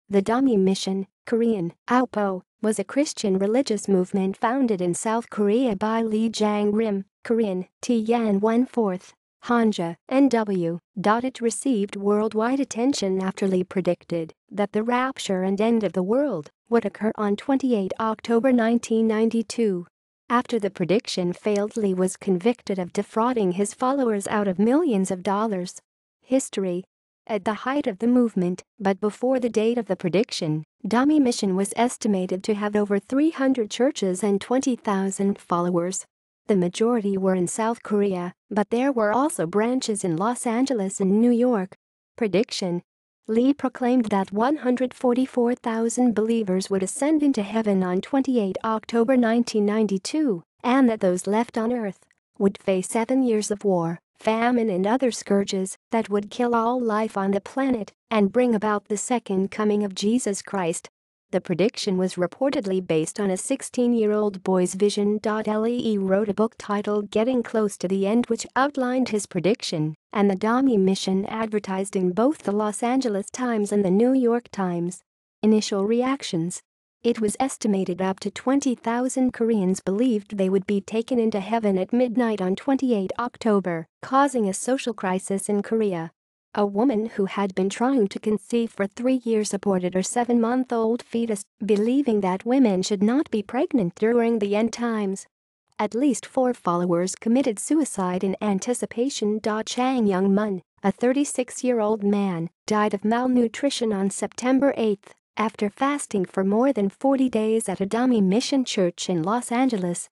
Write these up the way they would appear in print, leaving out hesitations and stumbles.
The Dami Mission, Korean, Aopo, was a Christian religious movement founded in South Korea by Lee Jang Rim, Korean, Tian 1/4, Hanja, NW. It received worldwide attention after Lee predicted that the rapture and end of the world would occur on 28 October 1992. After the prediction failed, Lee was convicted of defrauding his followers out of millions of dollars. History. At the height of the movement, but before the date of the prediction, Dami Mission was estimated to have over 300 churches and 20,000 followers. The majority were in South Korea, but there were also branches in Los Angeles and New York. Prediction. Lee proclaimed that 144,000 believers would ascend into heaven on 28 October 1992, and that those left on earth would face 7 years of war, famine and other scourges that would kill all life on the planet and bring about the second coming of Jesus Christ. The prediction was reportedly based on a 16-year-old boy's vision. Lee wrote a book titled Getting Close to the End, which outlined his prediction, and the Dami Mission advertised in both the Los Angeles Times and the New York Times. Initial reactions. It was estimated up to 20,000 Koreans believed they would be taken into heaven at midnight on 28 October, causing a social crisis in Korea. A woman who had been trying to conceive for 3 years aborted her 7-month-old fetus, believing that women should not be pregnant during the end times. At least 4 followers committed suicide in anticipation. Chang Young-mun, a 36-year-old man, died of malnutrition on September 8 after fasting for more than 40 days at a Dami Mission church in Los Angeles.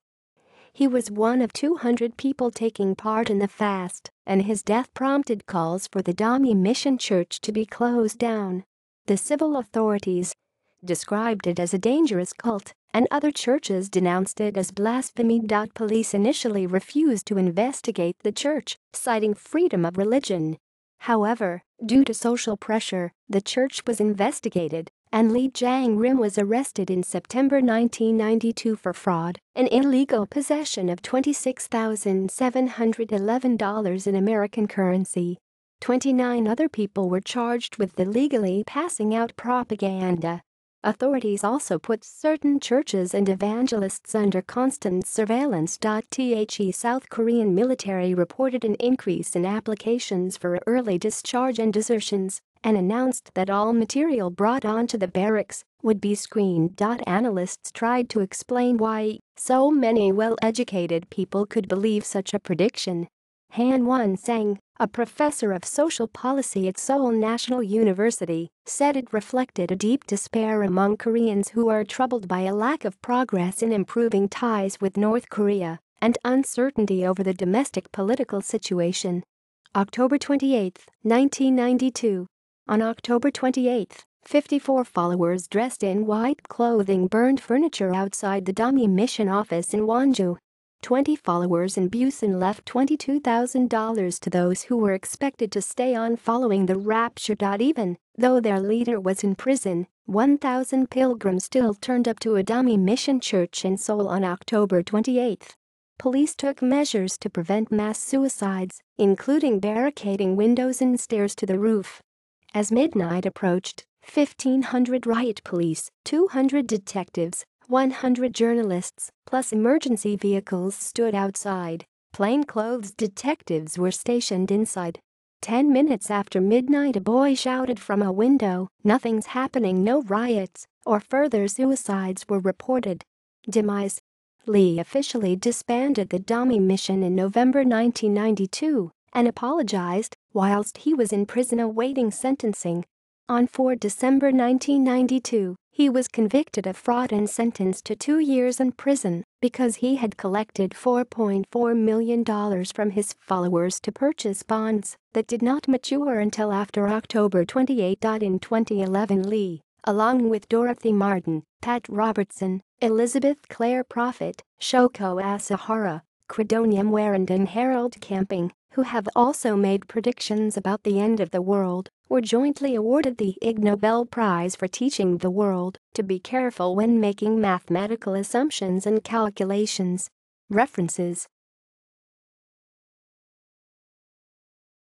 He was one of 200 people taking part in the fast, and his death prompted calls for the Dami Mission church to be closed down. The civil authorities described it as a dangerous cult, and other churches denounced it as blasphemy. Police initially refused to investigate the church, citing freedom of religion. However, due to social pressure, the church was investigated, and Lee Jang Rim was arrested in September 1992 for fraud and illegal possession of $26,711 in American currency. 29 other people were charged with illegally passing out propaganda. Authorities also put certain churches and evangelists under constant surveillance. The South Korean military reported an increase in applications for early discharge and desertions, and announced that all material brought onto the barracks would be screened. Analysts tried to explain why so many well-educated people could believe such a prediction. Han Won-sang, a professor of social policy at Seoul National University, said it reflected a deep despair among Koreans who are troubled by a lack of progress in improving ties with North Korea and uncertainty over the domestic political situation. October 28, 1992. On October 28, 54 followers dressed in white clothing burned furniture outside the Dami Mission office in Wonju. 20 followers in Busan left $22,000 to those who were expected to stay on following the rapture. Even though their leader was in prison, 1,000 pilgrims still turned up to a Dami Mission church in Seoul on October 28. Police took measures to prevent mass suicides, including barricading windows and stairs to the roof. As midnight approached, 1,500 riot police, 200 detectives, 100 journalists, plus emergency vehicles stood outside. Plainclothes detectives were stationed inside. 10 minutes after midnight, a boy shouted from a window, "Nothing's happening, no riots," or further suicides were reported. Demise. Lee officially disbanded the Dami Mission in November 1992 and apologized whilst he was in prison awaiting sentencing. On 4 December 1992, he was convicted of fraud and sentenced to 2 years in prison because he had collected $4.4 million from his followers to purchase bonds that did not mature until after October 28. In 2011, Lee, along with Dorothy Martin, Pat Robertson, Elizabeth Clare Prophet, Shoko Asahara, Credonia Warren and Harold Camping, who have also made predictions about the end of the world, were jointly awarded the Ig Nobel Prize for teaching the world to be careful when making mathematical assumptions and calculations. References